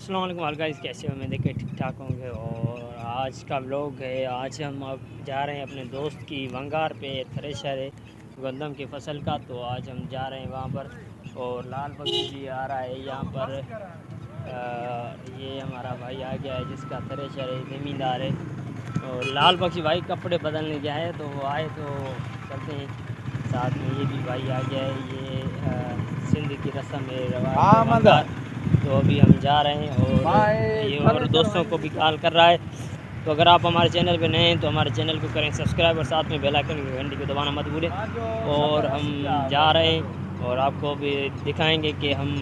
अस्सलाम वालेकुम गाइस, कैसे हो? मैं देखे ठीक ठाक होंगे। और आज का व्लॉग है, आज हम अब जा रहे हैं अपने दोस्त की वंगार पे, थ्रेशर है गंदम की फसल का। तो आज हम जा रहे हैं वहाँ पर। और लाल पक्षी भी आ रहा है यहाँ पर। ये हमारा भाई आ गया है जिसका थ्रेशर है, ज़मींदार है। और लाल पक्षी भाई कपड़े बदलने गया है, तो वो आए तो चलते हैं साथ में। ये भी भाई आ गया है, ये सिंध की रस्म है, रवाज। तो अभी हम जा रहे हैं और ये और दोस्तों को भी कॉल कर रहा है। तो अगर आप हमारे चैनल पे नए हैं तो हमारे चैनल को करें सब्सक्राइब और साथ में बेल आइकन की घंटी को दबाना मत भूलें। और हम जा रहे हैं और आपको भी दिखाएंगे कि हम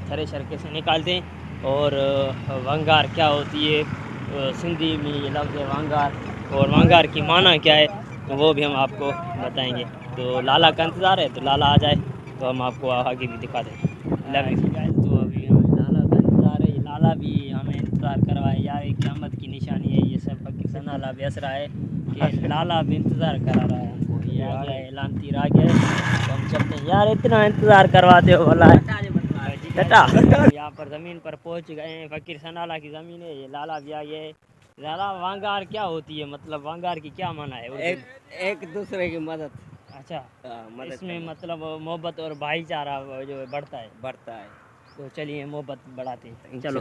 थ्रेशर कैसे निकालते हैं और वंगार क्या होती है। सिंधी में ये लफ्ज़ है वंगार, और वंगार की माना क्या है तो वो भी हम आपको बताएंगे। तो लाला का इंतज़ार है, तो लाला आ जाए तो हम आपको आगे भी दिखा दें। तो अभी हम लाला का इंतज़ार है, लाला भी हमें इंतज़ार करवाए यार, एक क़यामत की निशानी है ये सब। पाकिस्तान लाला बेस रहा है कि लाला भी इंतज़ार करा रहा है हमको। ये आ गया है, लान तीर आ गया है, तो हम चलते हैं यार। इतना इंतज़ार करवाते हो वाला टटा। यहाँ पर ज़मीन पर पहुँच गए हैं, फ़कीर सनाला की ज़मीन है। ये लाला भी आ गया है। लाला वांगार क्या होती है, मतलब वांगार की क्या माना है? एक दूसरे की मदद। अच्छा, मदद इसमें करना। मतलब मोहब्बत और भाईचारा जो है बढ़ता है। तो चलिए मोहब्बत बढ़ाते हैं, चलो।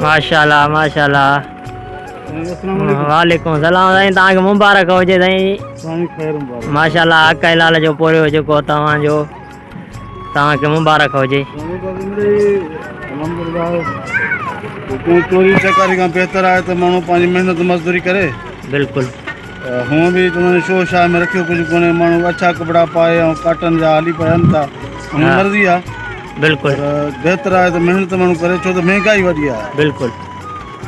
माशाल्लाह माशाल्लाह। वालेकुम सलाम साईं, तव्हांखे मुबारक हुजे साईं। माशाल्लाह अकाई लाल जो पोरियो जेको तव्हांजो, तव्हांखे मुबारक हुजे। चोरी चकारी खां बहितर आहे त माण्हू पंहिंजी महिनत मज़दूरी करे। बिल्कुलु। हूअं बि उन्होंने शो शाह में रखियो कुझु कोन्हे, माण्हू अच्छा कपिड़ा पाए ऐं काटन जा हली पिया हलनि था, हुन मर्ज़ी आहे। बिल्कुलु पर बहितर आहे त महिनत माण्हू करे, छो त महांगाई वधी आहे। बिल्कुलु।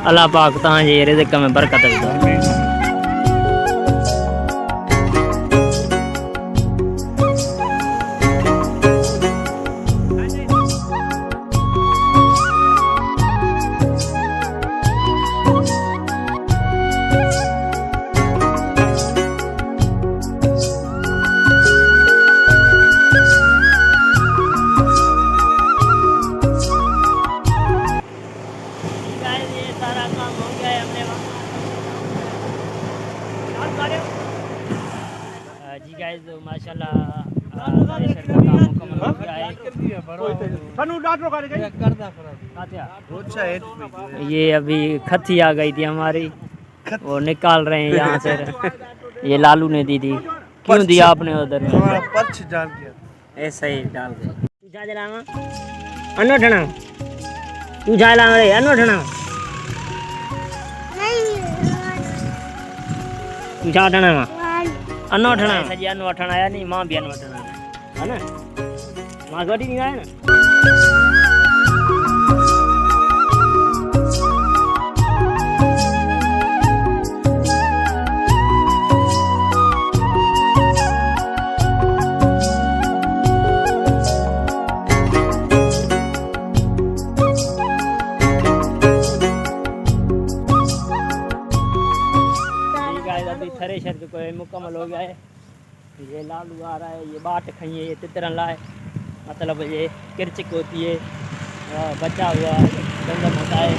अल्लाह पाक तव्हांजे रिज़्क़ में बरकत विझे। जी गाइस, माशाल्लाह थ्रेशर का काम मुकम्मल हो गया है। ये अभी खत्ती आ गई थी हमारी, वो निकाल रहे हैं यहाँ से। ये लालू ने दी थी। क्यों दिया आपने उधर में? पर्च डाल दिया, ऐसा ही डाल दे। तू जा जलावा अनोठना, तू जा ला रे अनोठना, तू जा ठना अनोठना सजी अनोठना आया नहीं, मां भी अनोठना है ना, मां गोटी नहीं आया ना। अभी थ्रेशर जो कोई मुकम्मल हो गया है। ये लालू आ रहा है, ये बाट खाइए, ये तितरन लाए, मतलब ये किरचिक होती है, बचा हुआ गंदम होता है।